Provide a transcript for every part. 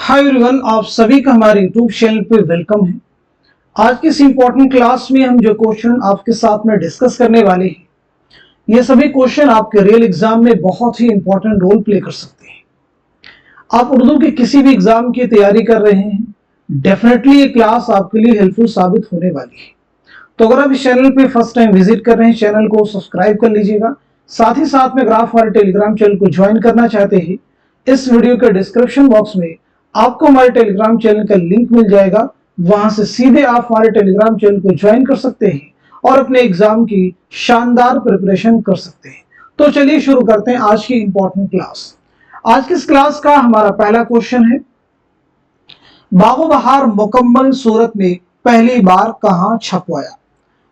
Hi everyone, आप सभी का हमारे यूट्यूब चैनल पे वेलकम है। आज की इस इम्पोर्टेंट क्लास में हम जो क्वेश्चन आपके साथ में डिस्कस करने वाले हैं, ये सभी क्वेश्चन आपके रियल एग्जाम में बहुत ही इंपॉर्टेंट रोल प्ले कर सकते हैं। आप उर्दू के किसी भी एग्जाम की तैयारी कर रहे हैं, डेफिनेटली ये क्लास आपके लिए हेल्पफुल साबित होने वाली है। तो अगर आप इस चैनल पे फर्स्ट टाइम विजिट कर रहे हैं, चैनल को सब्सक्राइब कर लीजिएगा। साथ ही साथ में ग्राफ हमारे टेलीग्राम चैनल को ज्वाइन करना चाहते हैं, इस वीडियो के डिस्क्रिप्शन बॉक्स में आपको हमारे टेलीग्राम चैनल का लिंक मिल जाएगा। वहां से सीधे आप हमारे टेलीग्राम चैनल को ज्वाइन कर सकते हैं और अपने एग्जाम की शानदार प्रिपरेशन कर सकते हैं। तो चलिए शुरू करते हैं आज की इंपॉर्टेंट क्लास। आज की इस क्लास का हमारा पहला क्वेश्चन है, बागो बहार मुकम्मल सूरत में पहली बार कहां छपवाया?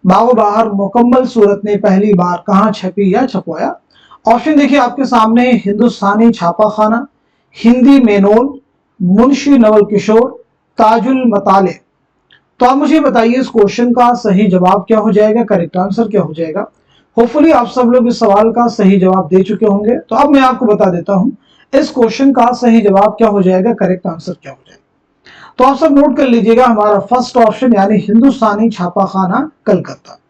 बागो बहार मुकम्मल सूरत में पहली बार कहां छपी या छपवाया? ऑप्शन देखिए आपके सामने, हिंदुस्तानी छापाखाना, हिंदी मेनोल, मुंशी नवल किशोर, ताजुल मताले। तो आप मुझे बताइए इस क्वेश्चन का सही जवाब क्या हो जाएगा, करेक्ट आंसर क्या हो जाएगा। होपफुली आप सब लोग इस सवाल का सही जवाब दे चुके होंगे, तो अब मैं आपको बता देता हूं इस क्वेश्चन का सही जवाब क्या हो जाएगा, करेक्ट आंसर क्या हो जाएगा। तो आप सब नोट कर लीजिएगा, हमारा फर्स्ट ऑप्शन यानी हिंदुस्तानी छापाखाना कलकत्ता।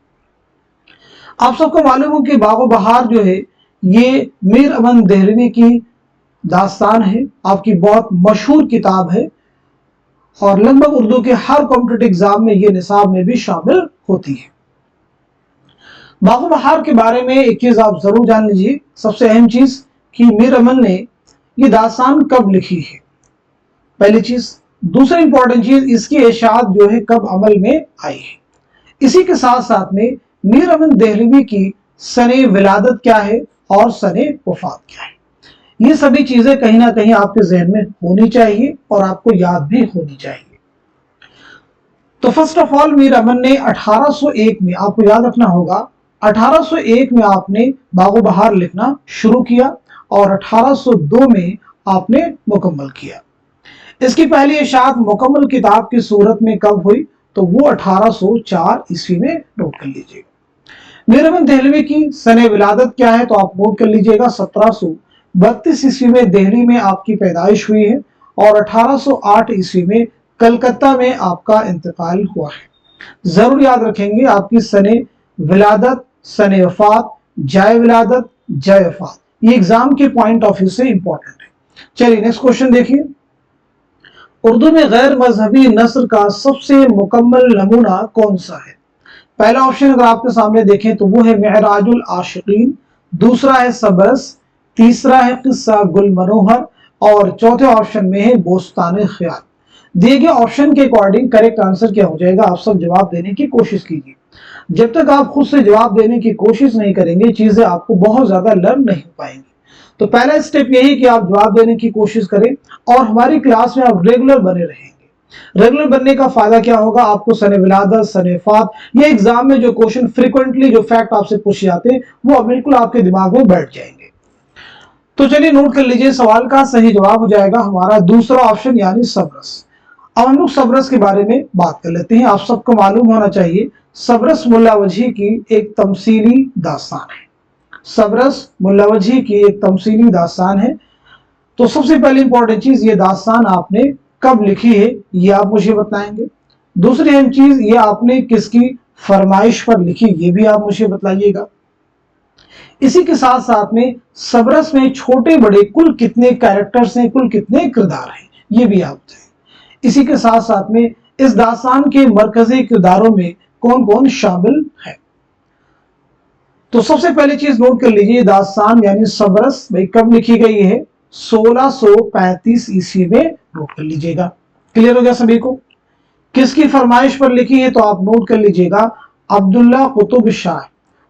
आप सबको मालूम हो कि बागो बहार जो है ये मीर अमन देहलवी की दास्तान है, आपकी बहुत मशहूर किताब है और लगभग उर्दू के हर कॉम्पिटिटिव एग्जाम में ये निसाब में भी शामिल होती है। बागो बहार के बारे में एक चीज आप जरूर जान लीजिए, सबसे अहम चीज कि मीर अमन ने ये दास्तान कब लिखी है, पहली चीज। दूसरी इंपॉर्टेंट चीज, इसकी इशाअत जो है कब अमल में आई है। इसी के साथ साथ में मीर अमन देहलवी की सने विलादत क्या है और सने वफात क्या है। ये सभी चीजें कहीं ना कहीं आपके जहन में होनी चाहिए और आपको याद भी होनी चाहिए। तो फर्स्ट ऑफ ऑल, मीर अमन ने 1801 में, आपको याद रखना होगा, 1801 में आपने बागो बहार लिखना शुरू किया और 1802 में आपने मुकम्मल किया। इसकी पहली इशाअत मुकम्मल किताब की सूरत में कब हुई, तो वो 1804 ईस्वी में। नोट कर लीजिएगा। मीर अमन देहलवी की सने विलादत क्या है, तो आप नोट कर लीजिएगा, 1732 ईस्वी में दिल्ली में आपकी पैदाइश हुई है और 1808 ईस्वी में कलकत्ता में आपका इंतकाल हुआ है। जरूर याद रखेंगे आपकी सने विलादत, सने वफात, जाय विलादत, जय वफात, ये एग्जाम के पॉइंट ऑफ व्यू से इंपॉर्टेंट है। चलिए नेक्स्ट क्वेश्चन देखिए, उर्दू में गैर मजहबी नस्र का सबसे मुकम्मल नमूना कौन सा है? पहला ऑप्शन अगर आपके सामने देखें तो वो है मेहराजुल आशिकीन, दूसरा है सबरस, तीसरा है किस्सा गुल मनोहर और चौथे ऑप्शन में है बोस्तान ख्याल। दिए गए ऑप्शन के अकॉर्डिंग करेक्ट आंसर क्या हो जाएगा, आप सब जवाब देने की कोशिश कीजिए। जब तक आप खुद से जवाब देने की कोशिश नहीं करेंगे, चीजें आपको बहुत ज्यादा लर्न नहीं हो पाएंगी। तो पहला स्टेप यही कि आप जवाब देने की कोशिश करें और हमारी क्लास में आप रेगुलर बने रहेंगे। रेगुलर बनने का फायदा क्या होगा, आपको सने विलादत, सने वफात, ये एग्जाम में जो क्वेश्चन फ्रीक्वेंटली जो फैक्ट आपसे पूछे जाते हैं वो बिल्कुल आपके दिमाग में बैठ जाएंगे। तो चलिए नोट कर लीजिए, सवाल का सही जवाब हो जाएगा हमारा दूसरा ऑप्शन यानी सबरस। अब हम लोग सबरस के बारे में बात कर लेते हैं। आप सबको मालूम होना चाहिए सबरस मुल्ला वजही की एक तमसीली दास्तान है। सबरस मुल्ला वजही की एक तमसीली दास्तान है। तो सबसे पहली इंपॉर्टेंट चीज, ये दास्तान आपने कब लिखी है ये आप मुझे बताएंगे। दूसरी अहम चीज, ये आपने किसकी फरमाइश पर लिखी, ये भी आप मुझे बताइएगा। इसी के साथ साथ में सबरस में छोटे बड़े कुल कितने कैरेक्टर्स हैं, कुल कितने किरदार हैं, ये भी आप बताएं। इसी के साथ साथ में इस दास्तान के मरकजी किरदारों में कौन कौन शामिल है। तो सबसे पहली चीज नोट कर लीजिए, दास्तान यानी सबरस भाई कब लिखी गई है, 1635 ईस्वी में। नोट कर लीजिएगा। क्लियर हो गया सभी को? किसकी फरमाइश पर लिखी है, तो आप नोट कर लीजिएगा, अब्दुल्ला कुतुब शाह।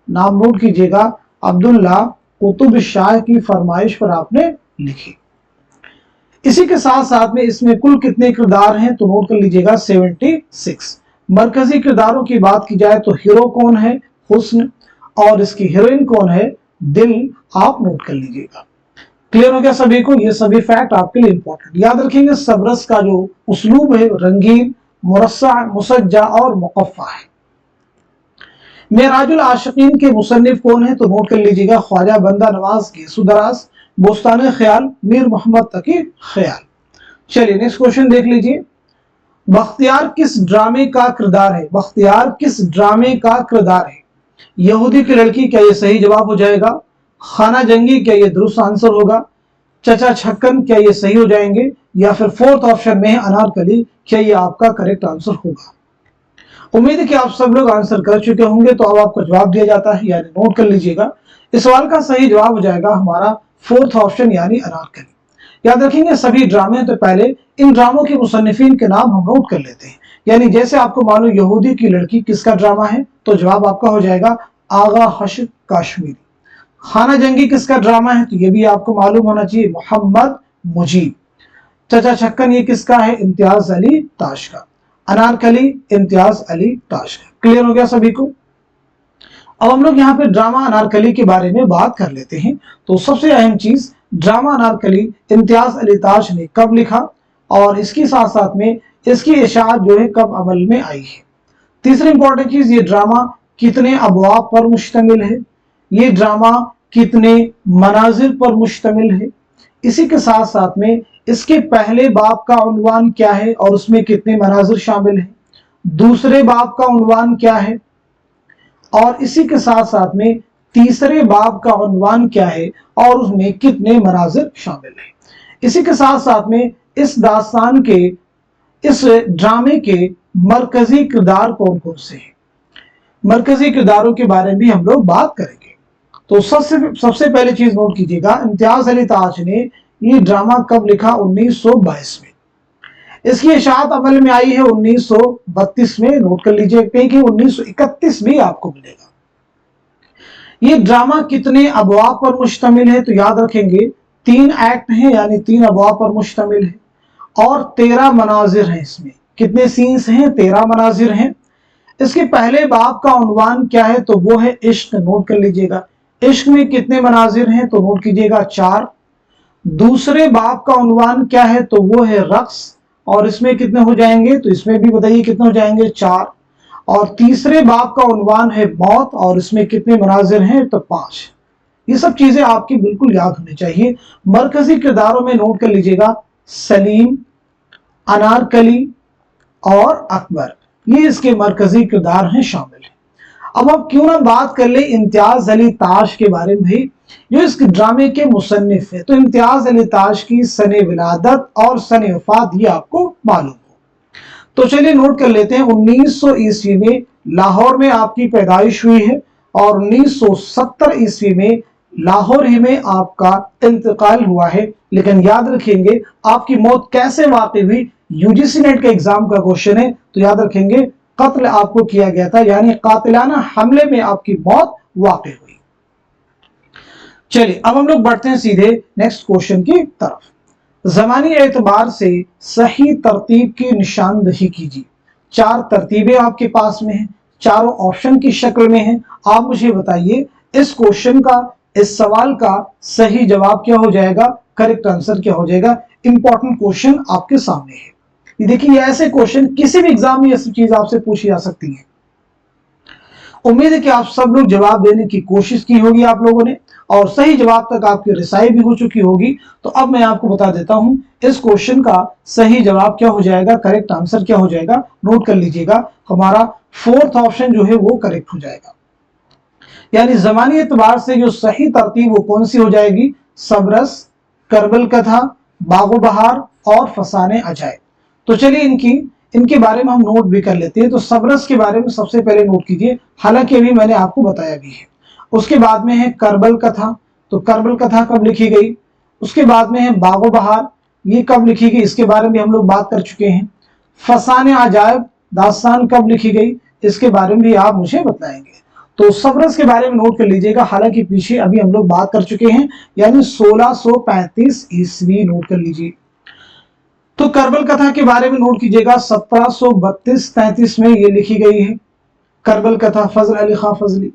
नाम नोट कीजिएगा, अब्दुल्ला कुतुब शाह की फरमाइश पर आपने लिखी। इसी के साथ साथ में इसमें कुल कितने किरदार हैं, तो नोट कर लीजिएगा 76। मरकजी किरदारों की बात की जाए तो हीरो कौन है, हुस्न, और इसकी हीरोइन कौन है, दिल। आप नोट कर लीजिएगा। क्लियर हो गया सभी को? ये सभी फैक्ट आपके लिए इंपॉर्टेंट याद रखेंगे। सबरस का जो उसलूब है रंगीन, मुरस्सा, मुसज्जा और मुकफ़ा है। मेहराजुल आशिकीन के मुसन्निफ कौन है, तो नोट कर लीजिएगा, ख्वाजा बंदा नवाज के सुदराज, बोस्तान ख्याल मीर मोहम्मद तकी ख्याल। चलिए नेक्स्ट क्वेश्चन देख लीजिए। बख्तियार किस ड्रामे का किरदार है? बख्तियार किस ड्रामे का किरदार है? यहूदी की लड़की, क्या ये सही जवाब हो जाएगा? खाना जंगी, क्या ये दुरुस्त आंसर होगा? चचा छक्कन, क्या ये सही हो जाएंगे? या फिर फोर्थ ऑप्शन में है अनारकली, क्या ये आपका करेक्ट आंसर होगा? उम्मीद है कि आप सब लोग आंसर कर चुके होंगे, तो अब आपको जवाब दिया जाता है, यानी नोट कर लीजिएगा। इस सवाल का सही जवाब हो जाएगा हमारा फोर्थ ऑप्शन यानी अनारकली। याद रखेंगे सभी ड्रामे, तो पहले इन ड्रामों के मुसन्निफीन के नाम हम नोट कर लेते हैं। यानी जैसे आपको मालूम यहूदी की लड़की किसका ड्रामा है, तो जवाब आपका हो जाएगा आगा हश्र काश्मीरी। खाना जंगी किसका ड्रामा है, तो ये भी आपको मालूम होना चाहिए, मोहम्मद मुजीब। चचा छक्कन ये किसका है, इम्तियाज अली ताश का। अनारकली इम्तियाज अली ताश का। क्लियर हो गया सभी को? अब हम लोग यहाँ पे ड्रामा अनारकली के बारे में बात कर लेते हैं। तो सबसे अहम चीज, ड्रामा अनारकली इम्तियाज अली ताश ने कब लिखा, और इसके साथ साथ में इसकी इशाअत जो है कब अमल में आई है। तीसरी इंपॉर्टेंट चीज, ये ड्रामा कितने अबवाब पर मुश्तमिल है, ये ड्रामा कितने मनाजिर पर मुश्तमिल है। इसी के साथ साथ में इसके पहले बाब का उन्वान क्या है और उसमें कितने मनाजिर शामिल हैं, दूसरे बाब का उन्वान क्या है, और इसी के साथ साथ में तीसरे बाब का उन्वान क्या है और उसमें कितने मनाजिर शामिल हैं। इसी के साथ साथ में इस दास्तान के, इस ड्रामे के मरकजी किरदार कौन कौन से हैं, मरकजी किरदारों के बारे में भी हम लोग बात करेंगे। तो सबसे पहले चीज नोट कीजिएगा, इम्तियाज अली ताज ने ये ड्रामा कब लिखा, 1922 में। इसकी इशाअत अमल में आई है 1932 में। नोट कर लीजिए, कहीं 1931 भी आपको मिलेगा। ये ड्रामा कितने अबवाब पर मुश्तमिल है, तो याद रखेंगे 3 एक्ट हैं, यानी 3 अबवाब पर मुश्तमिल है, और 13 मनाजिर हैं। इसमें कितने सीन्स हैं, 13 मनाजिर हैं। इसके पहले बाब का उन्वान क्या है, तो वो है इश्क। नोट कर लीजिएगा, इश्क में कितने मनाजिर हैं, तो नोट कीजिएगा 4। दूसरे बाब का उन्वान क्या है, तो वो है रक्स, और इसमें कितने हो जाएंगे, तो इसमें भी बताइए कितने हो जाएंगे, 4। और तीसरे बाब का उन्वान है मौत, और इसमें कितने मनाजिर हैं, तो 5। ये सब चीजें आपकी बिल्कुल याद होनी चाहिए। मरकजी किरदारों में नोट कर लीजिएगा सलीम, अनारकली और अकबर, ये इसके मरकजी किरदार हैं, शामिल हैं। अब क्यों ना बात कर ले इम्तियाज अली ताश के बारे में भी, जो इस ड्रामे के मुसन्निफ है। तो इम्तियाज अली ताश की सने विलादत और सने वफात ये आपको मालूम हो, तो चलिए नोट कर लेते हैं। 1900 ईस्वी में लाहौर में आपकी पैदाइश हुई है, और 1970 ईस्वी में लाहौर ही में आपका इंतकाल हुआ है। लेकिन याद रखेंगे आपकी मौत कैसे वाक़ई हुई, यूजीसी नेट के एग्जाम का क्वेश्चन है, तो याद रखेंगे कत्ल आपको किया गया था, यानी कातिलाना हमले में आपकी मौत वाक़ई हुई। चलिए अब हम लोग बढ़ते हैं सीधे नेक्स्ट क्वेश्चन की तरफ। ज़मानी एतबार से सही तरतीब की निशानदही कीजिए। 4 तरतीबें आपके पास में हैं, चारों ऑप्शन की शक्ल में हैं। आप मुझे बताइए इस क्वेश्चन का, इस सवाल का सही जवाब क्या हो जाएगा, करेक्ट आंसर क्या हो जाएगा। इंपॉर्टेंट क्वेश्चन आपके सामने है। ये देखिए, ऐसे क्वेश्चन किसी भी एग्जाम में ये सब चीज आपसे पूछी जा सकती है। उम्मीद है कि आप सब लोग जवाब देने की कोशिश की होगी आप लोगों ने, और सही जवाब तक आपकी रिसाई भी हो चुकी होगी। तो अब मैं आपको बता देता हूं इस क्वेश्चन का सही जवाब क्या हो जाएगा, करेक्ट आंसर क्या हो जाएगा। नोट कर लीजिएगा, हमारा फोर्थ ऑप्शन जो है वो करेक्ट हो जाएगा। यानी ज़मानी एतबार से जो सही तरतीब वो कौन सी हो जाएगी, सबरस, करबल कथा, बागो बहार और फसाने अजायब। तो चलिए इनके बारे में हम नोट भी कर लेते हैं। तो सबरस के बारे में सबसे पहले नोट कीजिए, हालांकि अभी मैंने आपको बताया भी है। उसके बाद में है करबल कथा, तो करबल कथा कब लिखी गई। उसके बाद में है बागो बहार, ये कब लिखी गई, इसके बारे में हम लोग बात कर चुके हैं। फसाने अजायब दास्तान कब लिखी गई, इसके बारे में भी आप मुझे बताएंगे। तो सबरस के बारे में नोट कर लीजिएगा, हालांकि पीछे अभी हम लोग बात कर चुके हैं, यानी 1635 ईस्वी नोट कर लीजिए। तो करबल कथा के बारे में नोट कीजिएगा, 1732-33 में ये लिखी गई है करबल कथा, फजल अली खां फजली।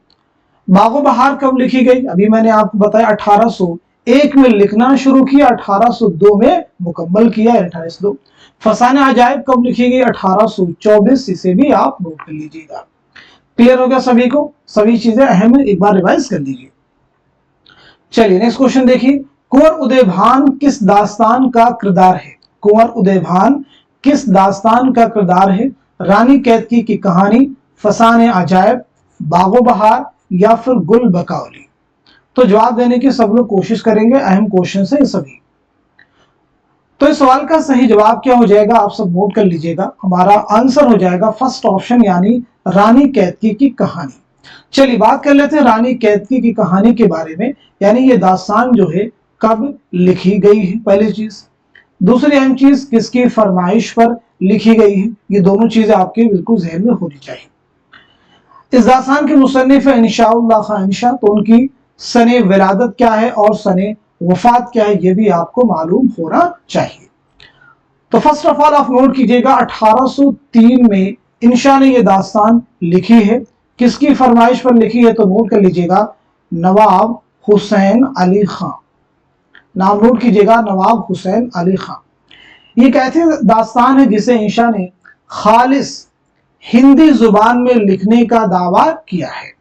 बागो बहार कब लिखी गई, अभी मैंने आपको बताया 1801 में लिखना शुरू किया, 1802 में मुकम्मल किया, 1802। फसाने अजायब कब लिखी गई, 1824, इसे भी आप नोट कर लीजिएगा। क्लियर हो गया सभी को, सभी चीजें अहम है, एक बार रिवाइज कर लीजिए। चलिए नेक्स्ट क्वेश्चन देखिए, कुंवर उदय भान किस दास्तान का किरदार है। कुंवर उदयभान किस दास्तान का किरदार है? रानी कैतकी की कहानी, फसाने अजायब, बागो बहार या फिर गुल बकावली? तो जवाब देने की सब लोग कोशिश करेंगे, अहम क्वेश्चन है ये सभी। तो इस सवाल का सही जवाब क्या हो जाएगा, आप सब नोट कर लीजिएगा। हमारा आंसर हो जाएगा फर्स्ट ऑप्शन, यानी रानी कैतकी की कहानी। चलिए बात कर लेते हैं रानी कैतकी की कहानी के बारे में, यानी ये दास्तान जो है कब लिखी गई है, पहली चीज। दूसरी अहम चीज, किसकी फरमाइश पर लिखी गई है, ये दोनों चीजें आपके बिल्कुल ज़हन में होनी चाहिए। इस दास्तान के मुसन्निफ है इंशाउल्लाह खां इंशा, तो उनकी सने विलादत क्या है और सने वफात क्या है, ये भी आपको मालूम होना चाहिए। तो फर्स्ट ऑफ ऑल आप नोट कीजिएगा, 1803 में इंशा ने ये दास्तान लिखी है। किसकी फरमाइश पर लिखी है, तो नोट कर लीजिएगा, नवाब हुसैन अली खां। नाम नोट कीजिएगा, नवाब हुसैन अली खां। ये एक ऐसी दास्तान है जिसे इंशा ने खालिस हिंदी जुबान में लिखने का दावा किया है।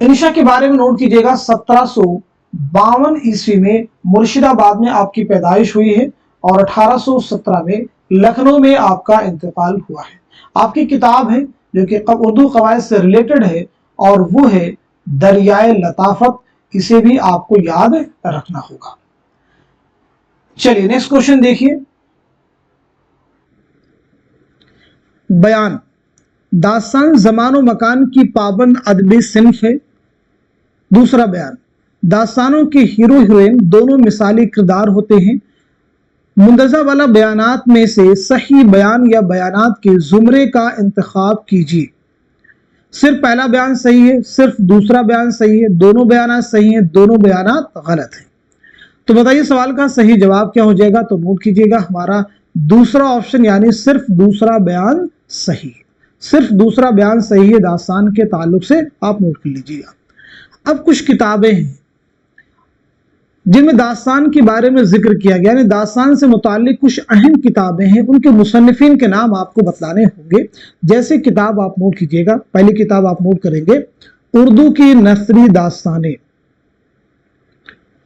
इंशा के बारे में नोट कीजिएगा, 1752 ईस्वी में मुर्शिदाबाद में आपकी पैदाइश हुई है और 1817 में लखनऊ में आपका इंतकाल हुआ है। आपकी किताब है जो कि उर्दू कवायद से रिलेटेड है और वो है दरियाए लताफत, इसे भी आपको याद रखना होगा। चलिए नेक्स्ट क्वेश्चन देखिए। बयान, दास्तान ज़मान व मकान की पाबंद अदबी सिन्फ है। दूसरा बयान, दास्तानों के हीरो हीरोइन दोनों मिसाली किरदार होते हैं। मुंदजा वाला बयानात में से सही बयान या बयानात के जुमरे का इंतखाब कीजिए। सिर्फ पहला बयान सही है, सिर्फ दूसरा बयान सही है, दोनों बयानात सही हैं, दोनों बयानात गलत हैं। तो बताइए सवाल का सही जवाब क्या हो जाएगा, तो नोट कीजिएगा, हमारा दूसरा ऑप्शन, यानी सिर्फ दूसरा बयान सही है। सिर्फ दूसरा बयान सही है दास्तान के ताल्लुक से, आप नोट कर लीजिएगा। अब कुछ किताबें हैं जिनमें दास्तान के बारे में जिक्र किया गया, यानी दास्तान से मुताल्लिक कुछ अहम किताबें हैं, उनके मुसन्निफिन के नाम आपको बतलाने होंगे। जैसे किताब आप नोट कीजिएगा, पहली किताब आप नोट करेंगे, उर्दू की नसरी दास्तानें।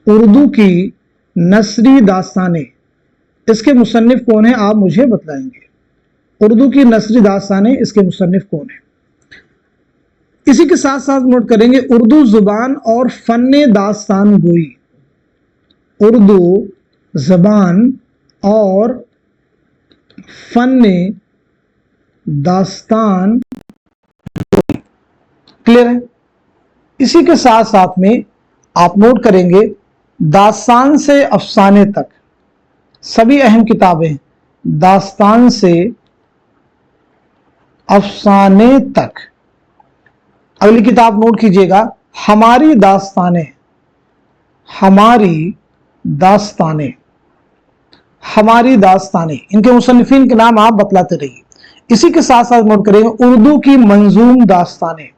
उर्दू की नसरी दास्तानें, इसके मुसन्निफ कौन है आप मुझे बतलाएंगे। उर्दू की नसरी दास्तानें, इसके मुसन्निफ कौन है। इसी के साथ साथ नोट करेंगे उर्दू जुबान और फन्ने दास्तान गोई। उर्दू जबान और फन्ने दास्तान, क्लियर है। इसी के साथ साथ में आप नोट करेंगे दास्तान से अफसाने तक, सभी अहम किताबें दास्तान से अफसाने तक। अगली किताब नोट कीजिएगा, हमारी दास्तानें। हमारी दास्तानें, हमारी दास्तानें, इनके मुसन्निफिन के नाम आप बतलाते रहिए। इसी के साथ साथ नोट करेंगे उर्दू की मंजूम दास्तानें।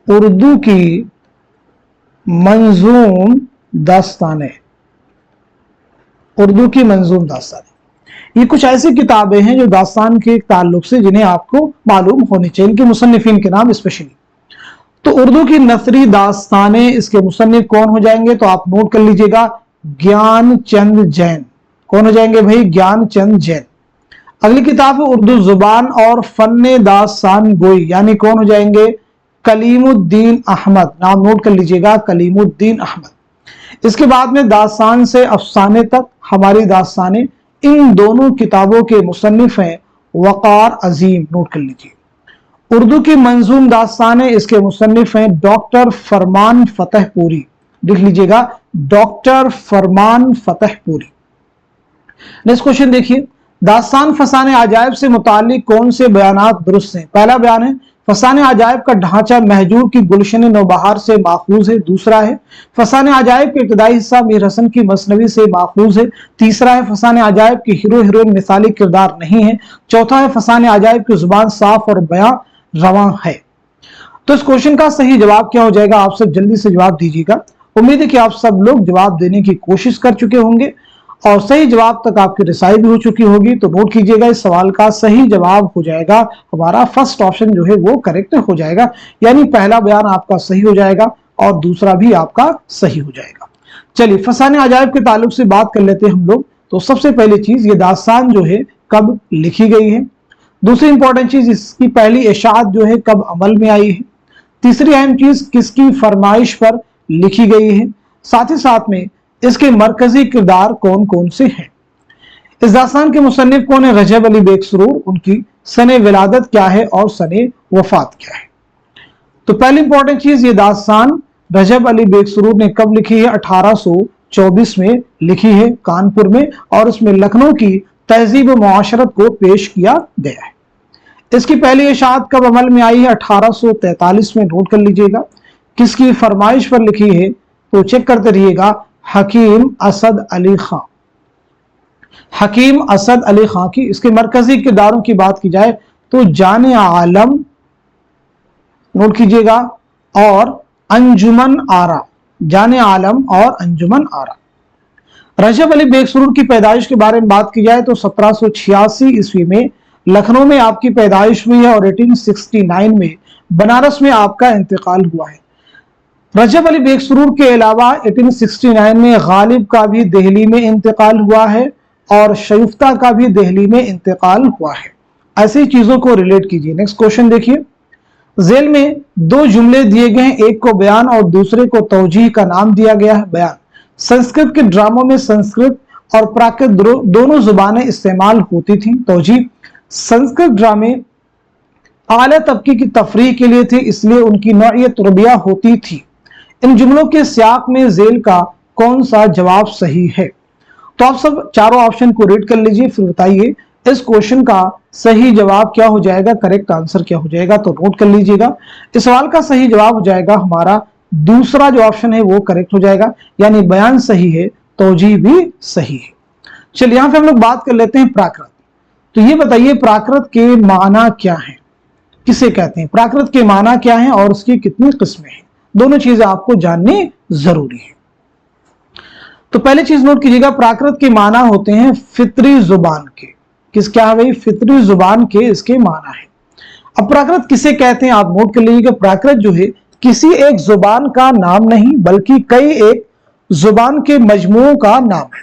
उर्दू की मंजूम दास्तानें, उर्दू की मंजूम दास्तानें, ये कुछ ऐसी किताबें हैं जो दास्तान के ताल्लुक से जिन्हें आपको मालूम होनी चाहिए, इनके मुसन्निफिन के नाम स्पेशली। तो उर्दू की नसरी दास्तानें, इसके मुसन्निफ कौन हो जाएंगे, तो आप नोट कर लीजिएगा, ज्ञान चंद जैन। कौन हो जाएंगे भाई, ज्ञान चंद जैन। अगली किताब है उर्दू जुबान और फन्ने दास्तान गोई, यानी कौन हो जाएंगे, कलीमुद्दीन अहमद। नाम नोट कर लीजिएगा, कलीमुद्दीन अहमद। इसके बाद में दास्तान से अफसाने तक, हमारी दास्तानें, इन दोनों किताबों के मुसन्निफ हैं वकार अजीम। नोट कर लीजिए। उर्दू की मंजूम दास्तानें, इसके मुसन्निफ हैं डॉक्टर फरमान फतेहपुरी। लिख लीजिएगा, डॉक्टर फरमान फतेहपुरी। नेक्स्ट क्वेश्चन देखिए, दास्तान फसाने अजायब से मुतालिक कौन से बयानात दुरुस्त हैं। पहला बयान है, फसाने अजायब का ढांचा महजूर की गुलशन नौबहार से माखूज है। दूसरा है, फसाने अजायब का इब्तदाई हिस्सा मीर हसन की मसनवी से माखूज है। तीसरा है, फसाने अजायब के हीरो हीरोइन मिसाली किरदार नहीं है। चौथा है, फसाने अजायब की जुबान साफ और बयां रवां है। तो इस क्वेश्चन का सही जवाब क्या हो जाएगा, आप सब जल्दी से जवाब दीजिएगा। उम्मीद है कि आप सब लोग जवाब देने की कोशिश कर चुके होंगे और सही जवाब तक आपकी रिसाई भी हो चुकी होगी। तो नोट कीजिएगा, इस सवाल का सही जवाब हो जाएगा हमारा फर्स्ट ऑप्शन जो है वो करेक्ट हो जाएगा, यानी पहला बयान आपका सही हो जाएगा और दूसरा भी आपका सही हो जाएगा। चलिए फसाने अजायब के ताल्लुक से बात कर लेते हैं हम लोग। तो सबसे पहली चीज, ये दास्तान जो है कब लिखी गई है। दूसरी इंपॉर्टेंट चीज, इसकी पहली इशाअत जो है कब अमल में आई है। तीसरी अहम चीज, किसकी फरमाइश पर लिखी गई है। साथ ही साथ में इसके मरकजी किरदार कौन कौन से हैं। इस दास्तान के मुसन्निफ कौन है? रजब अली बेग सुरूर। उनकी सने विलादत क्या है और सने वफात क्या है। तो पहली इंपॉर्टेंट चीज, ये दास्तान रजब अली बेग सुरूर ने कब लिखी है? 1824 में लिखी है, कानपुर में, और उसमें लखनऊ की तहजीब मुआशरत को पेश किया गया है। इसकी पहली इशाअत कब अमल में आई है? 1843 में। नोट कर लीजिएगा। किसकी फरमाइश पर लिखी है? तो चेक करते रहिएगा, हकीम असद अली खां। हकीम असद अली खां की। इसके मरकजी किरदारों की बात की जाए तो जाने आलम, नोट कीजिएगा, और अंजुमन आरा। जाने आलम और अंजुमन आरा। रजब अली बेग सुरूर की पैदाइश के बारे में बात की जाए तो 1786 ईस्वी में लखनऊ में आपकी पैदाइश हुई है और 1869 में बनारस में आपका इंतकाल हुआ है। रजब अली बेग सुरूर के अलावा 1869 में गालिब का भी दिल्ली में इंतकाल हुआ है और शयुफ्ता का भी दिल्ली में इंतकाल हुआ है। ऐसी चीजों को रिलेट कीजिए। नेक्स्ट क्वेश्चन देखिए। जेल में दो जुमले दिए गए हैं, एक को बयान और दूसरे को तौजीह का नाम दिया गया है। बयान, संस्कृत के ड्रामों में संस्कृत और प्राकृत दोनों जुबानें इस्तेमाल होती थी। तौजीह, संस्कृत ड्रामे आला तबके की तफरीह के लिए थे, इसलिए उनकी नौइयत रुबिया होती थी। इन जुमलों के सियाक में जेल का कौन सा जवाब सही है? तो आप सब चारों ऑप्शन को रीड कर लीजिए, फिर बताइए इस क्वेश्चन का सही जवाब क्या हो जाएगा, करेक्ट आंसर क्या हो जाएगा। तो नोट कर लीजिएगा, इस सवाल का सही जवाब हो जाएगा हमारा दूसरा जो ऑप्शन है वो करेक्ट हो जाएगा, यानी बयान सही है, तौजीह भी सही है। चलिए यहां पे हम लोग बात कर लेते हैं प्राकृत। तो ये बताइए प्राकृत के माना क्या है, किसे कहते हैं, प्राकृत के माना क्या है और उसकी कितनी किस्में हैं। दोनों चीजें आपको जाननी जरूरी है। तो पहली चीज नोट कीजिएगा, प्राकृत के माना होते हैं फितरी जुबान के। किस क्या है भाई? फितरी जुबान के इसके माना है। अब प्राकृत किसे कहते हैं आप नोट कर लीजिएगा। प्राकृत जो है किसी एक जुबान का नाम नहीं बल्कि कई एक जुबान के मजमूओं का नाम है।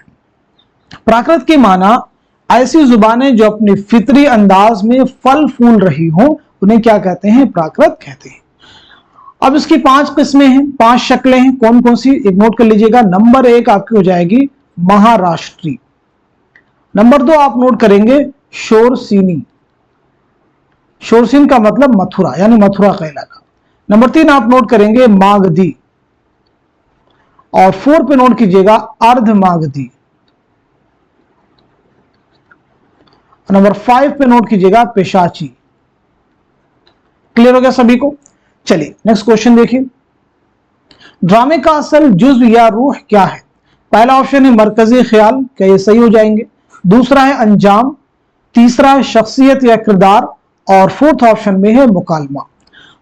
प्राकृत के माना ऐसी जुबानें जो अपनी फितरी अंदाज में फल फूल रही हो, उन्हें क्या कहते हैं? प्राकृत कहते हैं। अब इसकी 5 किस्में हैं, 5 शक्लें हैं। कौन कौन सी? एक नोट कर लीजिएगा। नंबर 1 आपकी हो जाएगी महाराष्ट्री। नंबर 2 आप नोट करेंगे शोरसीनी। शोरसीन का मतलब मथुरा, यानी मथुरा का इलाका। नंबर 3 आप नोट करेंगे मागधी, और 4 पे नोट कीजिएगा अर्ध मागधी। नंबर 5 पे नोट कीजिएगा पेशाची। क्लियर हो गया सभी को? चलिए नेक्स्ट क्वेश्चन देखिए। ड्रामे का असल जुज़्व या रूह क्या है? पहला ऑप्शन है मरकजी ख्याल, क्या ये सही हो जाएंगे? दूसरा है अंजाम, तीसरा है शख्सियत या किरदार, और फोर्थ ऑप्शन में है मुकालमा।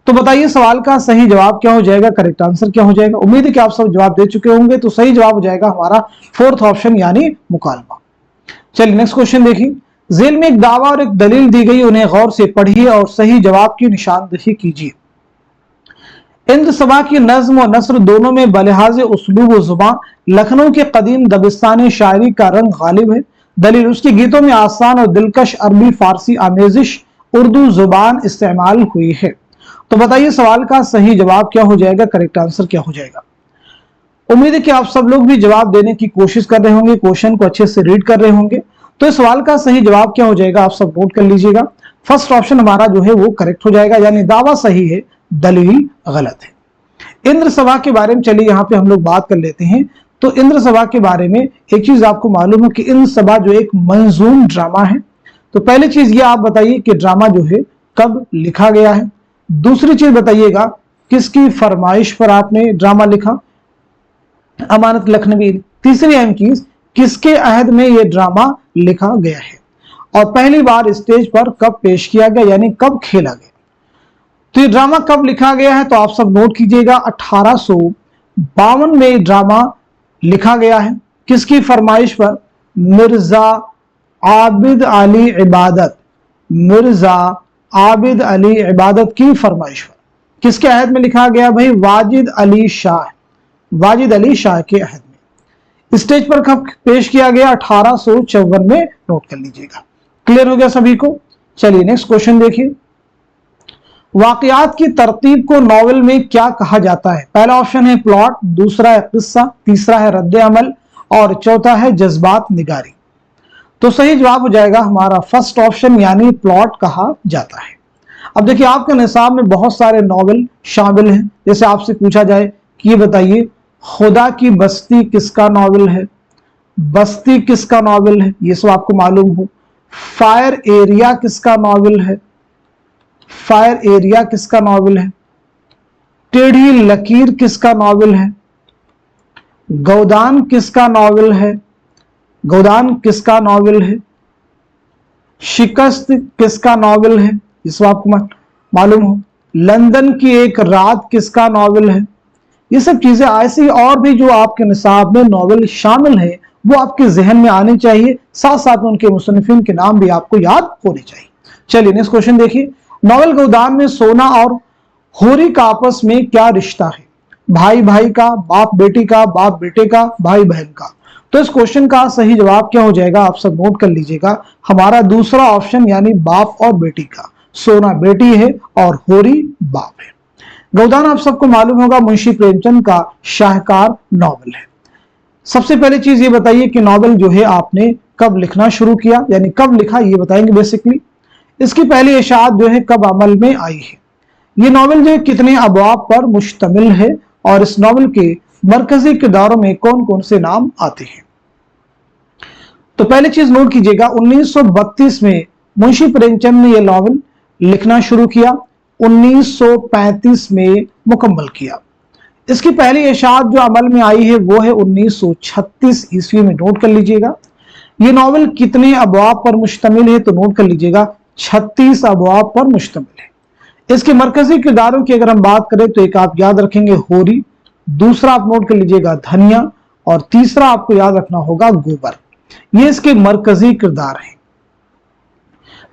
तो बताइए सवाल का सही जवाब क्या हो जाएगा, करेक्ट आंसर क्या हो जाएगा? उम्मीद है कि आप सब जवाब दे चुके होंगे। तो सही जवाब हो जाएगा हमारा फोर्थ ऑप्शन यानी मुकालमा। चलिए नेक्स्ट क्वेश्चन देखिए। जेल में एक दावा और एक दलील दी गई, उन्हें गौर से पढ़िए और सही जवाब की निशानदही कीजिए। इंद्र सबा की नज्म और नस्र दोनों में बलिहाज उसलूब व जुबान लखनऊ के कदीम दबिस्तानी शायरी का रंग गालिब है। दलील, उसके गीतों में आसान और दिलकश अरबी फारसी आमेजिश उर्दू जुबान इस्तेमाल हुई है। तो बताइए सवाल का सही जवाब क्या हो जाएगा, करेक्ट आंसर क्या हो जाएगा? उम्मीद है कि आप सब लोग भी जवाब देने की कोशिश कर रहे होंगे, क्वेश्चन को अच्छे से रीड कर रहे होंगे। तो इस सवाल का सही जवाब क्या हो जाएगा, आप सब नोट कर लीजिएगा। फर्स्ट ऑप्शन हमारा जो है वो करेक्ट हो जाएगा, यानी दावा सही है, दलील गलत है। इंद्र सभा के बारे में चलिए यहाँ पे हम लोग बात कर लेते हैं। तो इंद्र सभा के बारे में एक चीज आपको मालूम है कि इंद्र सभा जो एक मंजूम ड्रामा है। तो पहली चीज ये आप बताइए कि ड्रामा जो है कब लिखा गया है। दूसरी चीज बताइएगा किसकी फरमाइश पर आपने ड्रामा लिखा, अमानत लखनवी। तीसरी अहम चीज, किसके अहद में यह ड्रामा लिखा गया है, और पहली बार स्टेज पर कब पेश किया गया, यानी कब खेला गया। तो ये ड्रामा कब लिखा गया है, तो आप सब नोट कीजिएगा 1852 में ड्रामा लिखा गया है। किसकी फरमाइश पर? मिर्जा आबिद अली इबादत। मिर्जा आबिद अली इबादत की फरमाइश पर। किसके अहद में लिखा गया भाई? वाजिद अली शाह। वाजिद अली शाह के अहद में। स्टेज पर कब पेश किया गया? 1854 में, नोट कर लीजिएगा। क्लियर हो गया सभी को? चलिए नेक्स्ट क्वेश्चन देखिए। वाकयात की तरतीब को नॉवेल में क्या कहा जाता है? पहला ऑप्शन है प्लॉट, दूसरा है किस्सा, तीसरा है रद्द अमल और चौथा है जज्बात निगारी। तो सही जवाब हो जाएगा हमारा फर्स्ट ऑप्शन, यानी प्लॉट कहा जाता है। अब देखिए आपके निसाब में बहुत सारे नॉवेल शामिल हैं। जैसे आपसे पूछा जाए कि ये बताइए खुदा की बस्ती किसका नॉवेल है? बस्ती किसका नॉवेल है? ये सब आपको मालूम हो। फायर एरिया किसका नॉवेल है? फायर एरिया किसका नॉवेल है? टेढ़ी लकीर किसका नॉवेल है? गोदान किसका नॉवेल है? गोदान किसका नॉवेल है? शिकस्त किसका नॉवेल है? इस आपको मालूम हो। लंदन की एक रात किसका नॉवेल है? ये सब चीजें ऐसी और भी जो आपके निसाब में नॉवेल शामिल है वो आपके जहन में आनी चाहिए, साथ साथ में उनके मुसन्निफिन के नाम भी आपको याद होने चाहिए। चलिए नेक्स्ट क्वेश्चन देखिए। नॉवेल गोदान में सोना और होरी का आपस में क्या रिश्ता है? भाई भाई का, बाप बेटी का, बाप बेटे का, भाई बहन का। तो इस क्वेश्चन का सही जवाब क्या हो जाएगा? आप सब नोट कर लीजिएगा, हमारा दूसरा ऑप्शन यानी बाप और बेटी का। सोना बेटी है और होरी बाप है। गोदान आप सबको मालूम होगा मुंशी प्रेमचंद का शाहकार नॉवेल है। सबसे पहली चीज ये बताइए कि नॉवेल जो है आपने कब लिखना शुरू किया, यानी कब लिखा, ये बताएंगे बेसिकली। इसकी पहली इशाअत जो है कब अमल में आई है? ये नॉवेल जो है कितने अबवाब पर मुश्तमिल है और इस नॉवेल के मरकजी किरदारों में कौन कौन से नाम आते हैं? तो पहली चीज नोट कीजिएगा, 1932 में मुंशी प्रेमचंद ने यह नॉवेल लिखना शुरू किया, 1935 में मुकम्मल किया। इसकी पहली इशाअत जो अमल में आई है वो है 1936 ईस्वी में, नोट कर लीजिएगा। ये नॉवेल कितने अबवाब पर मुश्तमिल है? तो नोट कर लीजिएगा 36 अबवाब पर मुश्तमिल है। इसके मरकजी किरदारों की अगर हम बात करें तो एक आप याद रखेंगे होरी, दूसरा आप नोट कर लीजिएगा धनिया और तीसरा आपको याद रखना होगा गोबर। ये इसके मरकजी किरदार हैं।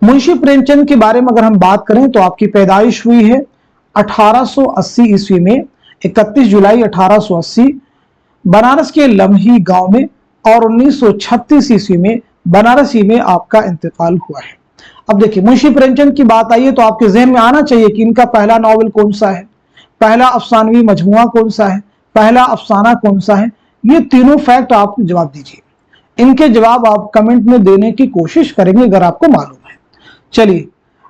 मुंशी प्रेमचंद के बारे में अगर हम बात करें तो आपकी पैदाइश हुई है 1880 ईस्वी में, 31 जुलाई 1880 बनारस के लम्ही गांव में, और 1936 ईस्वी में बनारसी में आपका इंतकाल हुआ है। अब देखिए मुंशी प्रेमचंद की बात आई है तो आपके जहन में आना चाहिए कि इनका पहला नॉवेल कौन सा है, पहला अफसानवी मजमुआ कौन सा है, पहला अफसाना कौन सा है। ये तीनों फैक्ट आप जवाब दीजिए। इनके जवाब आप कमेंट में देने की कोशिश करेंगे अगर आपको मालूम है। चलिए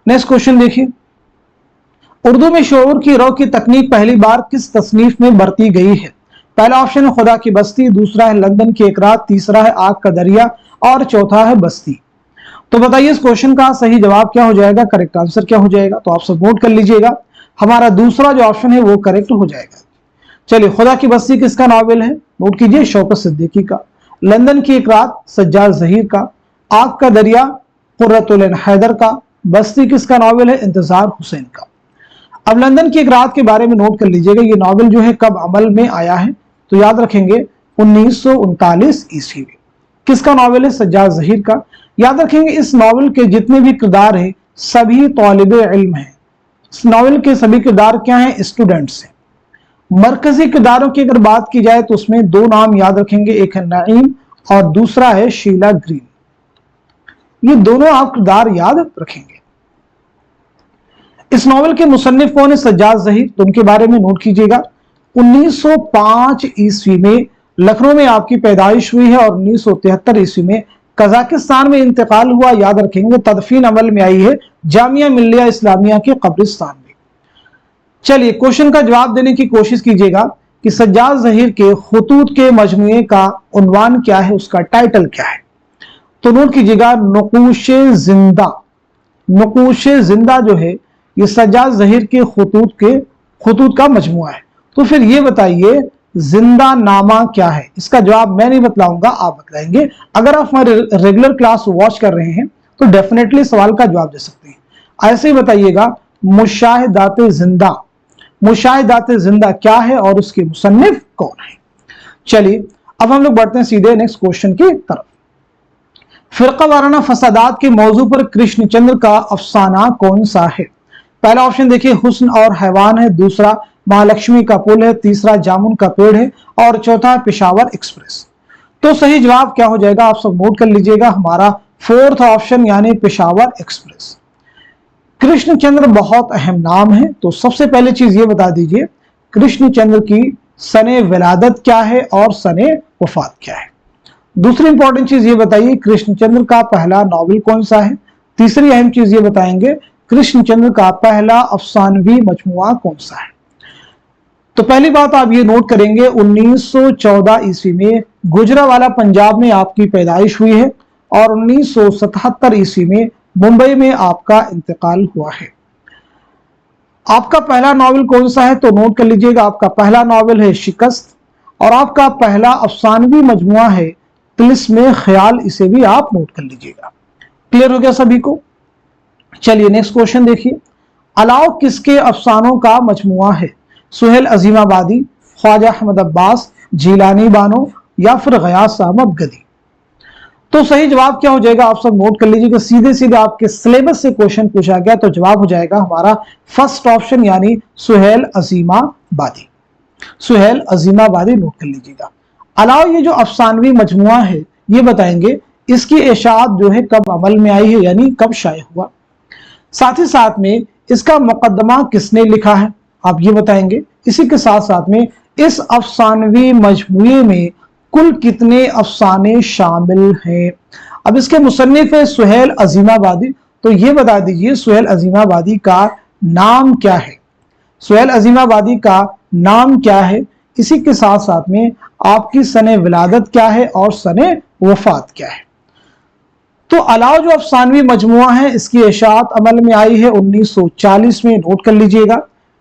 नेक्स्ट क्वेश्चन देखिए। उर्दू में शऊर की रो की तकनीक पहली बार किस तसनीफ में बरती गई है? पहला ऑप्शन है खुदा की बस्ती, दूसरा है लंदन की एक रात, तीसरा है आग का दरिया और चौथा है बस्ती। तो बताइए इस क्वेश्चन का सही जवाब क्या हो जाएगा, करेक्ट आंसर क्या हो जाएगा? तो आप सब नोट कर लीजिएगा, हमारा दूसरा जो ऑप्शन है वो करेक्ट हो जाएगा। चलिए खुदा की बस्ती किसका नॉवेल है? नोट कीजिए शौकत सिद्दीकी का। लंदन की एक रात सज्जाद जहीर का। आग का दरिया कुर्रतुल ऐन हैदर का। बस्ती किसका नॉवेल है? इंतजार हुसैन का। अब लंदन की एक रात के बारे में नोट कर लीजिएगा, ये नॉवेल जो है कब अमल में आया है? तो याद रखेंगे 1939 ईस्वी में। किसका नॉवेल है? सज्जाद जहीर का। याद रखेंगे इस नॉवेल के जितने भी किरदार हैं सभी तालिबे इल्म हैं। इस नॉवेल के सभी किरदार क्या हैं? स्टूडेंट्स हैं। मरकजी किरदारों की अगर बात की जाए तो उसमें दो नाम याद रखेंगे, एक है नईम और दूसरा है शीला ग्रीन। ये दोनों आप किरदार याद रखेंगे। इस नॉवेल के मुसन्निफ कौन है? सज्जाद जहीर। तो उनके बारे में नोट कीजिएगा। 1905 ईस्वी में लखनऊ में आपकी पैदाइश हुई है और 1973 ईस्वी में कजाकिस्तान में इंतकाल हुआ। याद रखेंगे तदफीन अमल में आई है जामिया मिल्लिया इस्लामिया के कब्रिस्तान में। चलिए क्वेश्चन का जवाब देने की कोशिश कीजिएगा कि सज्जाद जहीर के खुतूत के मजमूए का उन्वान क्या है, उसका टाइटल क्या है? तो नोट कीजिएगा नुकूशे जिंदा। नुकूशे जिंदा जो है ये सज्जाद जहीर के खुतूत का मजमुआ है। तो फिर ये बताइए जिंदा नामा क्या है? इसका जवाब मैं नहीं बतलाऊंगा, आप बतलाएंगे। अगर आप हमारे रेगुलर क्लास वॉच कर रहे हैं तो डेफिनेटली सवाल का जवाब दे सकते हैं। ऐसे ही बताइएगा मुशाहिदाते जिंदा। मुशाहिदाते जिंदा क्या है और उसके मुसन्निफ कौन है? चलिए अब हम लोग बढ़ते हैं सीधे नेक्स्ट क्वेश्चन की तरफ। फिरका वाराना फसादात के मौजू पर कृष्णचंद्र का अफसाना कौन सा है? पहला ऑप्शन देखिए हुस्न और हैवान है, दूसरा महालक्ष्मी का पुल है, तीसरा जामुन का पेड़ है और चौथा पेशावर एक्सप्रेस। तो सही जवाब क्या हो जाएगा, आप सब नोट कर लीजिएगा, हमारा फोर्थ ऑप्शन यानी पेशावर एक्सप्रेस। कृष्णचंद्र बहुत अहम नाम है, तो सबसे पहले चीज ये बता दीजिए कृष्णचंद्र की सने विलादत क्या है और सने वफात क्या है। दूसरी इंपॉर्टेंट चीज ये बताइए कृष्णचंद्र का पहला नॉवेल कौन सा है। तीसरी अहम चीज ये बताएंगे कृष्णचंद्र का पहला अफसानवी मजमुआ कौन सा है। तो पहली बात आप ये नोट करेंगे 1914 ईस्वी में गुजरावाला पंजाब में आपकी पैदाइश हुई है और 1977 ईस्वी में मुंबई में आपका इंतकाल हुआ है। आपका पहला नॉवेल कौन सा है, तो नोट कर लीजिएगा, आपका पहला नॉवेल है शिकस्त और आपका पहला अफसानवी मजमुआ है तिलिस्मे ख्याल, इसे भी आप नोट कर लीजिएगा। क्लियर हो गया सभी को। चलिए नेक्स्ट क्वेश्चन देखिए, अलाउ किसके अफसानों का मजमुआ है, सुहेल अजीमाबादी, ख्वाजा अहमद अब्बास, जीलानी बानो या फिर गयास अहमद गदी। तो सही जवाब क्या हो जाएगा, आप सब नोट कर लीजिएगा, सीधे सीधे आपके सिलेबस से क्वेश्चन पूछा गया तो जवाब हो जाएगा हमारा फर्स्ट ऑप्शन यानी सुहेल अजीमाबादी। सुहेल अजीमाबादी नोट कर लीजिएगा। अलावा ये जो अफसानवी मजमुआ है ये बताएंगे इसकी इशाअत जो है कब अमल में आई है यानी कब शाये हुआ, साथ ही साथ में इसका मुकदमा किसने लिखा है आप ये बताएंगे। इसी के साथ साथ में इस अफसानवी मजमुए में कुल कितने अफसाने शामिल हैं। अब इसके मुसन्निफ है सुहेल अजीमाबादी, तो ये बता दीजिए सुहेल अजीमाबादी का नाम क्या है, सुहेल अजीमाबादी का नाम क्या है। इसी के साथ साथ में आपकी सने विलादत क्या है और सने वफात क्या है। तो अलावा जो अफसानवी मजमुआ है इसकी इशाअत अमल में आई है 1940 में, नोट कर लीजिएगा।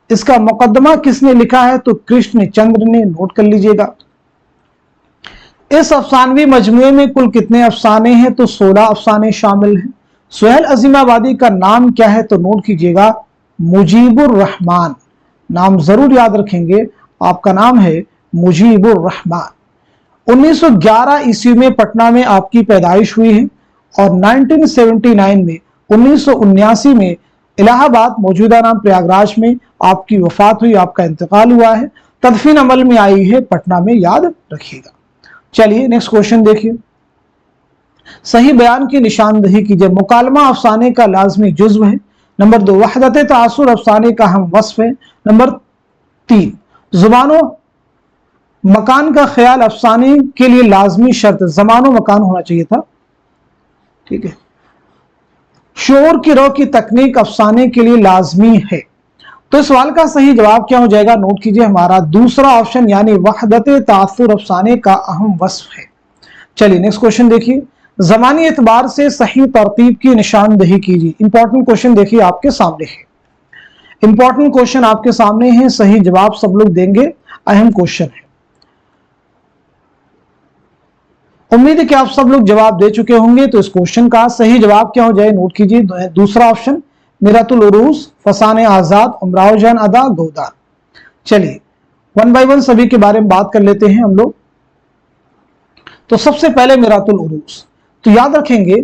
इसका मुकदमा किसने लिखा है, तो कृष्णचंद्र ने, नोट कर लीजिएगा। इस अफसानवी मजमुए में कुल कितने अफसाने हैं, तो 16 अफसाने शामिल हैं। सुहेल अजीमाबादी का नाम क्या है, तो नोट कीजिएगा मुजीबुर रहमान, नाम जरूर याद रखेंगे, आपका नाम है मुजीबुर रहमान। 1911 ईस्वी में पटना में आपकी पैदाइश हुई है और 1979 में 1979 में इलाहाबाद मौजूदा नाम प्रयागराज में आपकी वफात हुई, आपका इंतकाल हुआ है। तदफीन अमल में आई है पटना में, याद रखिएगा। चलिए नेक्स्ट क्वेश्चन देखिए, सही बयान की निशानदही कीजिए। मुकालमा अफसाने का लाजमी जुज्व है। नंबर 2 वहदत तासुर अफसाने का अहम वस्फ है। नंबर 3 जुबानो मकान का ख्याल अफसाने के लिए लाजमी शर्त, जमानो मकान होना चाहिए था, ठीक है। शोर की रो की तकनीक अफसाने के लिए लाजमी है। तो इस सवाल का सही जवाब क्या हो जाएगा, नोट कीजिए, हमारा दूसरा ऑप्शन यानी वहदत तासुर अफसाने का अहम वस्फ है। चलिए नेक्स्ट क्वेश्चन देखिए, जमानी एतबार से सही तरतीब की निशानदही कीजिए। इंपॉर्टेंट क्वेश्चन देखिए आपके सामने है, इंपॉर्टेंट क्वेश्चन आपके सामने है, सही जवाब सब लोग देंगे, अहम क्वेश्चन है। उम्मीद है कि आप सब लोग जवाब दे चुके होंगे। तो इस क्वेश्चन का सही जवाब क्या हो जाए, नोट कीजिए, दूसरा ऑप्शन मिरातुल उरूस, फसाने आजाद, उमराव जान अदा, गौदान। चलिए वन बाय वन सभी के बारे में बात कर लेते हैं हम लोग। तो सबसे पहले मिरातुल उरूस, तो याद रखेंगे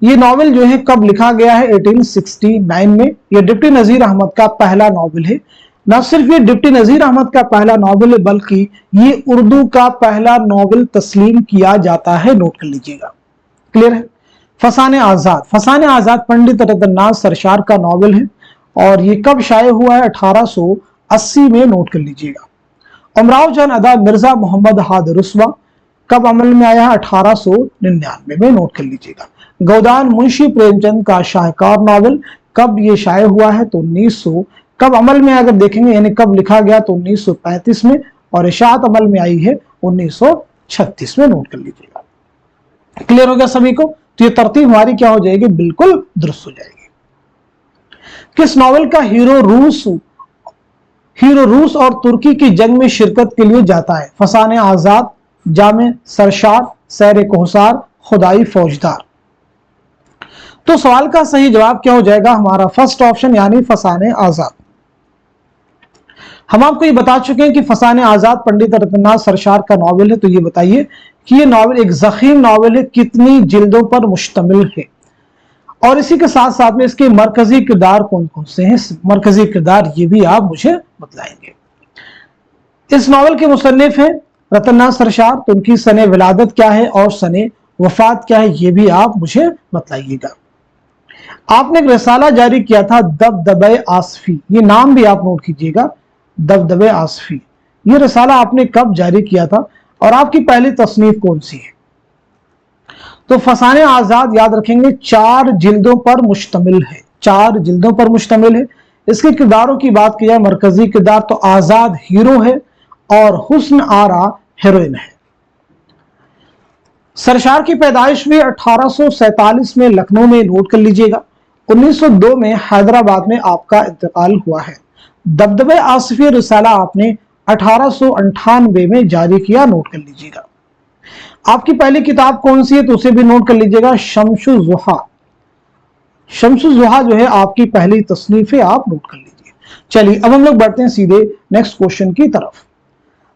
ये नॉवेल जो है कब लिखा गया है, 1869 में। यह डिप्टी नजीर अहमद का पहला नॉवेल है। न सिर्फ ये डिप्टी नजीर अहमद का पहला नॉवेल है बल्कि ये उर्दू का पहला नॉवेल तस्लीम किया जाता है, नोट कर लीजिएगा। क्लियर है। फसाने आजाद, फसाने आजाद पंडित रतननाथ सरशार का नॉवेल है और ये कब शाये हुआ है, 1880 में, नोट कर लीजिएगा। उमराव जान अदा मिर्जा मोहम्मद हाद रुस्वा कब अमल में आया है, 1899 में, नोट कर लीजिएगा। गौदान मुंशी प्रेमचंद का शाहकार नॉवेल कब ये शाये हुआ है, तो 1900 कब अमल में अगर देखेंगे यानी कब लिखा गया तो 1935 में और इशाअत अमल में आई है 1936 में, नोट कर लीजिएगा। क्लियर हो गया सभी को। तो ये तरतीब हमारी क्या हो जाएगी, बिल्कुल दुरुस्त हो जाएगी। किस नॉवेल का हीरो रूस और तुर्की की जंग में शिरकत के लिए जाता है, फसाने आजाद, जामे सरशार, सैर कोहसार, खुदाई फौजदार। तो सवाल का सही जवाब क्या हो जाएगा, हमारा फर्स्ट ऑप्शन यानी फसाने आजाद। हम आपको ये बता चुके हैं कि फसाने आजाद पंडित रतननाथ सरशार का नॉवेल है। तो ये बताइए कि ये नॉवेल एक ज़ख़ीम नॉवेल है, कितनी जिल्दों पर मुश्तमिल है और इसी के साथ साथ में इसके मरकजी किरदार कौन कौन से हैं, मरकजी किरदार ये भी आप मुझे बतलाएंगे। इस नॉवेल के मुसन्निफ हैं रतन सरशार, तो उनकी सने विलादत क्या है और सने वफात क्या है, ये भी आप मुझे बताइएगा। आपने एक रिसाला जारी किया था दबदबे आसफी, ये नाम भी आप नोट कीजिएगा, दबदबे आसफी। ये रिसाला आपने कब जारी किया था और आपकी पहली तसनीफ कौन सी है? तो फसाने आजाद याद रखेंगे 4 जिल्दों पर मुश्तमिल है, 4 जिल्दों पर मुश्तमिल है। इसके किरदारों की बात की जाए, मरकजी किरदार तो आजाद हीरो है और हुस्न आरा हीरोइन है। सरशार की पैदाइश भी 1847 में लखनऊ में, नोट कर लीजिएगा। 1902 में हैदराबाद में आपका इंतकाल हुआ है। दबदबे आसफी रिसाला आपने 1898 में जारी किया, नोट कर लीजिएगा। आपकी पहली किताब कौन सी है तो उसे भी नोट कर लीजिएगा, शम्सुज़्ज़ुहा। शम्सुज़्ज़ुहा जो है आपकी पहली तसनीफ है, आप नोट कर लीजिए। चलिए अब हम लोग बढ़ते हैं सीधे नेक्स्ट क्वेश्चन की तरफ।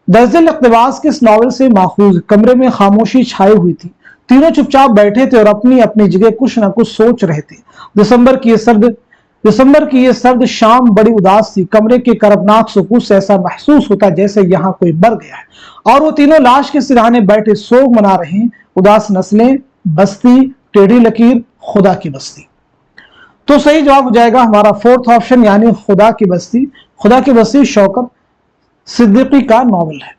दर्जुल इक़्तिबास किस नॉवल से माखूज? कमरे में खामोशी छाई हुई थी, तीनों चुपचाप बैठे थे और अपनी अपनी जगह कुछ ना कुछ सोच रहे थे। दिसंबर की ये सर्द शाम बड़ी उदास थी। कमरे के करबनाक सुकून से ऐसा महसूस होता जैसे यहाँ कोई मर गया है और वो तीनों लाश के सिरहाने बैठे सोग मना रहे हैं। उदास नस्लें, बस्ती, टेढ़ी लकीर, खुदा की बस्ती। तो सही जवाब हो जाएगा हमारा 4th ऑप्शन, यानी खुदा की बस्ती। खुदा की बस्ती शौकत सिद्दीकी का नॉवल है।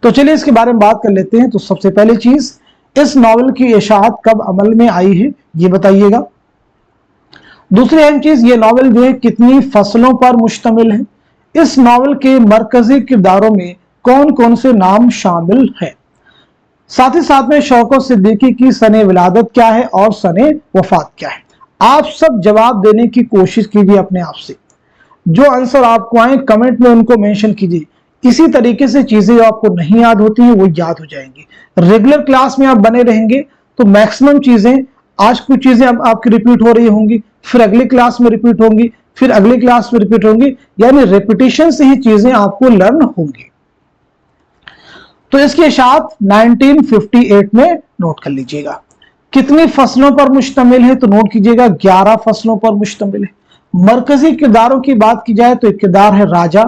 तो चलिए इसके बारे में बात कर लेते हैं। तो सबसे पहली चीज, इस नॉवल की इशाअत कब अमल में आई है ये बताइएगा। दूसरी अहम चीज, ये नॉवल जो है कितनी फसलों पर मुश्तमिल है। इस नॉवल के मरकजी किरदारों में कौन कौन से नाम शामिल है। साथ ही साथ में शौकत सिद्दीकी की सने विलादत क्या है और सने वफात क्या है। आप सब जवाब देने की कोशिश कीजिए अपने आप से। जो आंसर आपको आए कमेंट में उनको मेंशन कीजिए। इसी तरीके से चीजें जो आपको नहीं याद होती है वो याद हो जाएंगी। रेगुलर क्लास में आप बने रहेंगे तो मैक्सिमम चीजें, आज कुछ चीजें अब आपकी रिपीट हो रही होंगी, फिर अगली क्लास में रिपीट होंगी, फिर अगली क्लास में रिपीट होंगी, यानी रेपिटेशन से ही चीजें आपको लर्न होंगी। तो इसकी इशाअत 1958 में नोट कर लीजिएगा। कितनी फसलों पर मुश्तमिल है तो नोट कीजिएगा 11 फसलों पर मुश्तमिल है। मरकजी किरदारों की बात की जाए तो एक किरदार है राजा,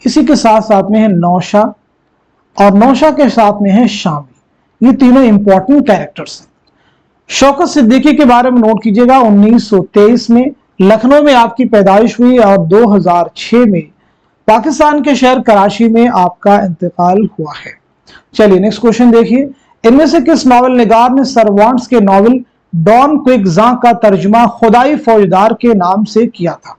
इसी के साथ साथ में है नौशा और नौशा के साथ में है शामी। ये तीनों इंपॉर्टेंट कैरेक्टर्स हैं। शौकत सिद्दीकी के बारे में नोट कीजिएगा, 1923 में लखनऊ में आपकी पैदाइश हुई और 2006 में पाकिस्तान के शहर कराची में आपका इंतकाल हुआ है। चलिए नेक्स्ट क्वेश्चन देखिए। इनमें से किस नॉवल निगार ने सर्वांट्स के नॉवल डॉन क्विक्जां का तर्जुमा खुदाई फौजदार के नाम से किया था?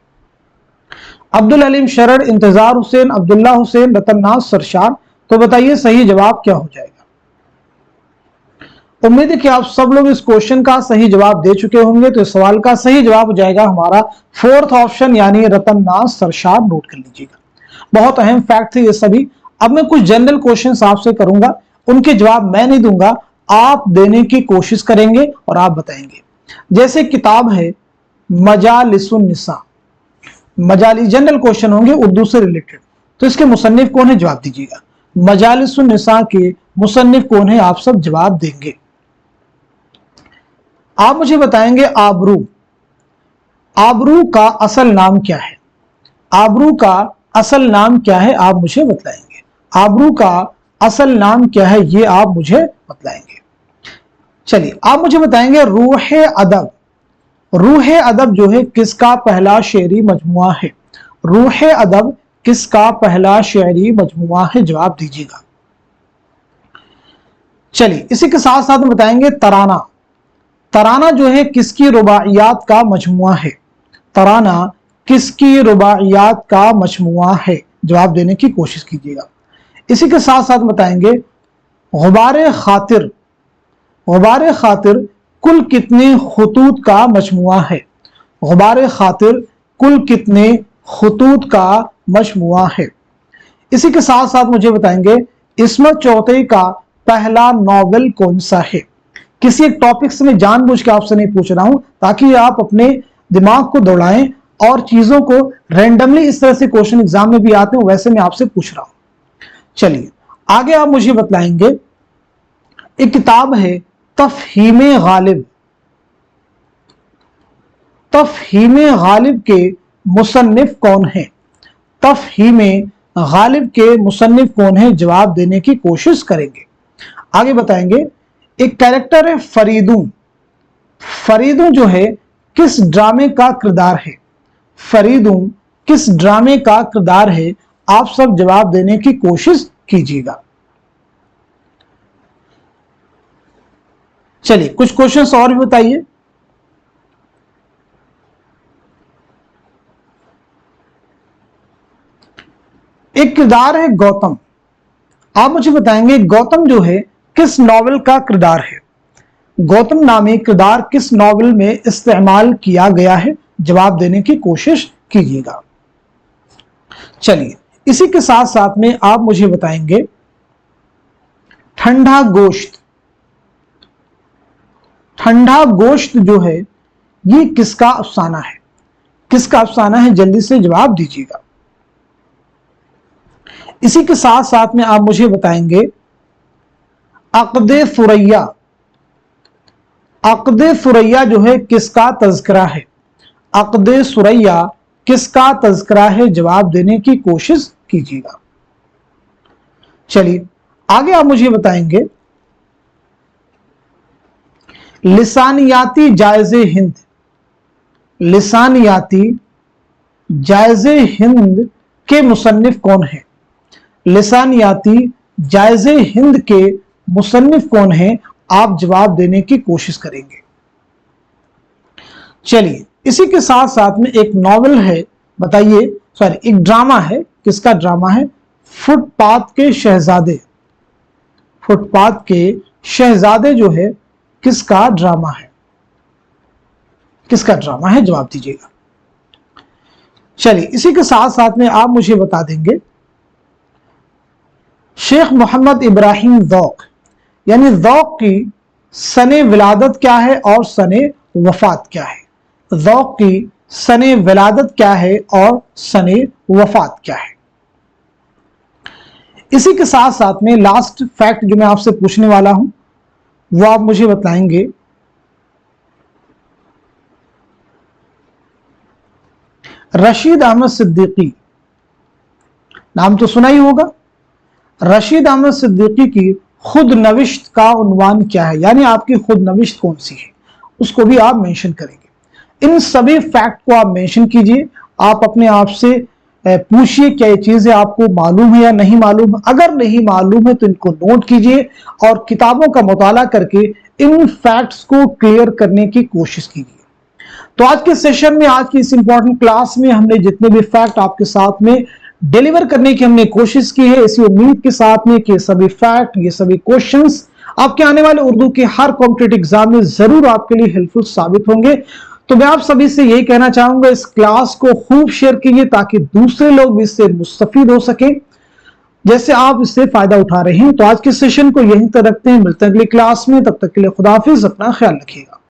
अब्दुल अलीम शरर, इंतजार हुसैन, अब्दुल्ला हुसैन, रतन सरशार। तो बताइए सही जवाब क्या हो जाएगा। उम्मीद है कि आप सब लोग इस क्वेश्चन का सही जवाब दे चुके होंगे। तो इस सवाल का सही जवाब हो जाएगा हमारा 4th ऑप्शन, यानी रतन सरशार। नोट कर लीजिएगा। बहुत अहम फैक्ट थे ये सभी। अब मैं कुछ जनरल क्वेश्चंस आपसे करूंगा, उनके जवाब मैं नहीं दूंगा, आप देने की कोशिश करेंगे और आप बताएंगे। जैसे किताब है मजालिसुन निसा, मजाली जनरल क्वेश्चन होंगे उर्दू से रिलेटेड। तो इसके मुसन्निफ कौन है जवाब दीजिएगा। मजालिसुन निसा के मुसन्निफ कौन है आप सब जवाब देंगे। आप मुझे बताएंगे आबरू, आबरू का असल नाम क्या है। आबरू का असल नाम क्या है आप मुझे बतलाएंगे। आबरू का असल नाम क्या है ये आप मुझे बतलाएंगे। चलिए आप मुझे बताएंगे रूह अदब, रूह अदब जो है किसका पहला शेरी मजमुआ है। रूह अदब किसका पहला शेरी मजमुआ है, जवाब दीजिएगा। चलिए इसी के साथ साथ बताएंगे तराना, तराना जो है किसकी रुबाइयात का मजमुआ है। तराना किसकी रुबाइयात का मजमुआ है, जवाब देने की कोशिश कीजिएगा। इसी के साथ साथ बताएंगे गुबारे खातिर, गुबारे खातिर कुल कितने खुतूत का मजमुआ है। गुबारे खातिर कुल कितने खुतूत का मजमुआ है। इसी के साथ साथ मुझे बताएंगे इस्मत चौधरी का पहला नॉवेल कौन सा है। किसी एक टॉपिक से मैं जानबूझ के आपसे नहीं पूछ रहा हूं ताकि आप अपने दिमाग को दौड़ाएं और चीजों को रैंडमली, इस तरह से क्वेश्चन एग्जाम में भी आते हैं वैसे मैं आपसे पूछ रहा हूं। चलिए आगे आप मुझे बतलाएंगे, एक किताब है तफहीमे गालिब, तफहीमे गालिब के मुसन्निफ कौन है। तफहीमे गालिब के मुसन्निफ कौन है, जवाब देने की कोशिश करेंगे। आगे बताएंगे, एक कैरेक्टर है फरीदू। फरीदू जो है किस ड्रामे का किरदार है, फरीदू किस ड्रामे का किरदार है, आप सब जवाब देने की कोशिश कीजिएगा। चलिए कुछ क्वेश्चंस और भी बताइए। एक किरदार है गौतम, आप मुझे बताएंगे गौतम जो है किस नॉवेल का किरदार है, गौतम नामी किरदार किस नॉवेल में इस्तेमाल किया गया है, जवाब देने की कोशिश कीजिएगा। चलिए इसी के साथ साथ में आप मुझे बताएंगे ठंडा गोश्त। ठंडा गोश्त जो है ये किसका अफसाना है, किसका अफसाना है, जल्दी से जवाब दीजिएगा। इसी के साथ साथ में आप मुझे बताएंगे अक़्द सुरैया। अक़्द सुरैया जो है किसका तज़किरा है, अक़्द सुरैया किसका तज़किरा है, जवाब देने की कोशिश कीजिएगा। चलिए आगे आप मुझे बताएंगे लिसानियाती जायज़े हिंद। लिसानियाती जायज़े हिंद के मुसन्निफ कौन है, लिसानियाती जायज़े हिंद के मुसन्निफ कौन है, आप जवाब देने की कोशिश करेंगे। चलिए इसी के साथ साथ में एक नॉवेल है, बताइए सॉरी एक ड्रामा है, किसका ड्रामा है, फुटपाथ के शहजादे। फुटपाथ के शहजादे जो है किसका ड्रामा है, किसका ड्रामा है, जवाब दीजिएगा। चलिए इसी के साथ साथ में आप मुझे बता देंगे शेख मोहम्मद इब्राहिम ज़ौक़, यानी ज़ौक़ की सने विलादत क्या है और सने वफात क्या है, ज़ौक़ की सने विलादत क्या है और सने वफात क्या है। इसी के साथ साथ में लास्ट फैक्ट जो मैं आपसे पूछने वाला हूं वो आप मुझे बताएंगे रशीद अहमद सिद्दीकी, नाम तो सुना ही होगा। रशीद अहमद सिद्दीकी की खुद नविश्त का उन्वान क्या है, यानी आपकी खुद नविश्त कौन सी है, उसको भी आप मेंशन करेंगे। इन सभी फैक्ट को आप मेंशन कीजिए। आप अपने आप से पूछिए क्या ये चीजें आपको मालूम है या नहीं मालूम। अगर नहीं मालूम है तो इनको नोट कीजिए और किताबों का मुताला करके इन फैक्ट्स को क्लियर करने की कोशिश कीजिए। तो आज के सेशन में, आज की इस इंपॉर्टेंट क्लास में हमने जितने भी फैक्ट आपके साथ में डिलीवर करने की हमने कोशिश की है, इसी उम्मीद के साथ में कि सभी फैक्ट, ये सभी क्वेश्चंस आपके आने वाले उर्दू के हर कॉम्पिटिटिव एग्जाम में जरूर आपके लिए हेल्पफुल साबित होंगे। तो मैं आप सभी से यही कहना चाहूंगा, इस क्लास को खूब शेयर कीजिए ताकि दूसरे लोग भी इससे मुस्तफीद हो सके जैसे आप इससे फायदा उठा रहे हैं। तो आज के सेशन को यहीं तक रखते हैं, मिलते हैं अगली क्लास में, तब तक के लिए खुदा हाफिज, अपना ख्याल रखिएगा।